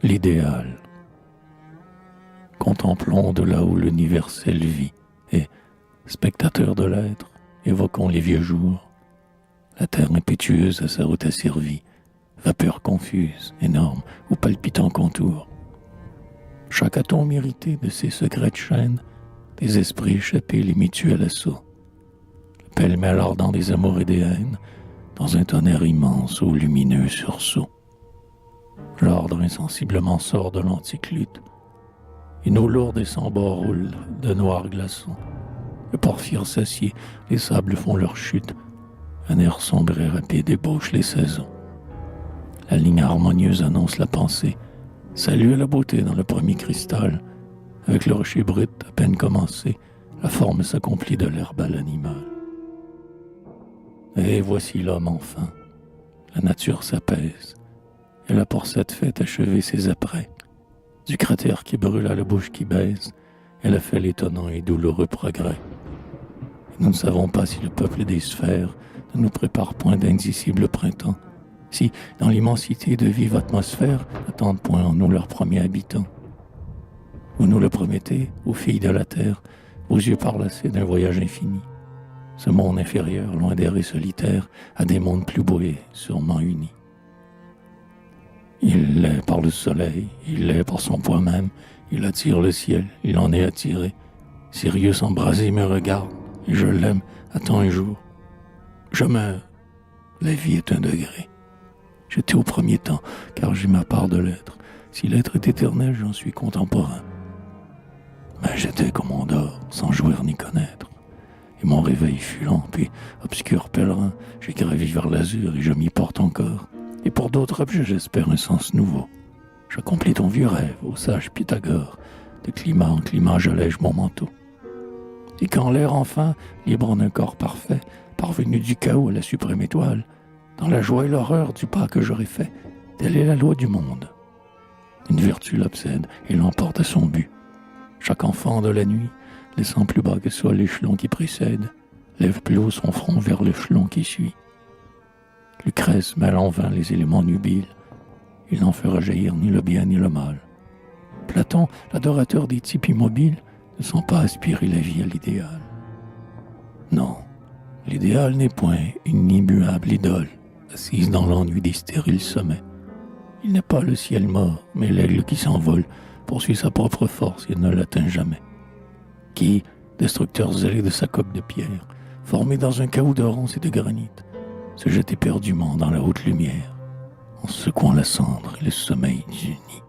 L'idéal. Contemplons de là où l'universel vit, et, spectateurs de l'être, évoquons les vieux jours. La terre impétueuse à sa route asservie, vapeur confuse, énorme ou palpitant contour. Chaque atome irrité de ses secrets de chaîne, des esprits échappés les mutuels assaut. Le pêle-mêle ardent des amours et des haines, dans un tonnerre immense au lumineux sursaut. L'ordre insensiblement sort de l'antique lutte. Une eau lourde et sans bord roule de noirs glaçons. Le porphyre s'assied, les sables font leur chute. Un air sombre et rapide ébauche les saisons. La ligne harmonieuse annonce la pensée. Salue à la beauté dans le premier cristal. Avec le rocher brut à peine commencé, la forme s'accomplit de l'herbe à l'animal. Et voici l'homme enfin. La nature s'apaise. Elle a pour cette fête achevé ses apprêts. Du cratère qui brûle à la bouche qui baise, elle a fait l'étonnant et douloureux progrès. Et nous ne savons pas si le peuple des sphères ne nous prépare point d'indicible printemps, si, dans l'immensité de vive atmosphère, n'attendent point en nous leurs premiers habitants. Vous nous le promettez, ô filles de la terre, vos yeux parlacés d'un voyage infini. Ce monde inférieur, loin d'errer solitaire, a des mondes plus beaux et sûrement unis. Il l'est par le soleil, il l'est par son poids même, il attire le ciel, il en est attiré. Sirius embrasé me regarde, et je l'aime, attends un jour. Je meurs, la vie est un degré. J'étais au premier temps, car j'ai ma part de l'être. Si l'être est éternel, j'en suis contemporain. Mais j'étais comme on dort, sans jouir ni connaître. Et mon réveil fut lent, puis obscur pèlerin, j'ai gravi vers l'azur et je m'y porte encore. Et pour d'autres objets, j'espère un sens nouveau. J'accomplis ton vieux rêve, ô sage Pythagore. De climat en climat, j'allège mon manteau. Et quand l'air enfin, libre en un corps parfait, parvenu du chaos à la suprême étoile, dans la joie et l'horreur du pas que j'aurais fait, telle est la loi du monde. Une vertu l'obsède et l'emporte à son but. Chaque enfant de la nuit, laissant plus bas que soit l'échelon qui précède, lève plus haut son front vers l'échelon qui suit. Lucrèce mêle en vain les éléments nubiles, il n'en fera jaillir ni le bien ni le mal. Platon, l'adorateur des types immobiles, ne sent pas aspirer la vie à l'idéal. Non, l'idéal n'est point une immuable idole, assise dans l'ennui des stériles sommets. Il n'est pas le ciel mort, mais l'aigle qui s'envole, poursuit sa propre force et ne l'atteint jamais. Qui, destructeur zélé de sa coque de pierre, formé dans un chaos de ronces et de granit, se jette éperdument dans la haute lumière, en secouant la cendre et le sommeil du nid.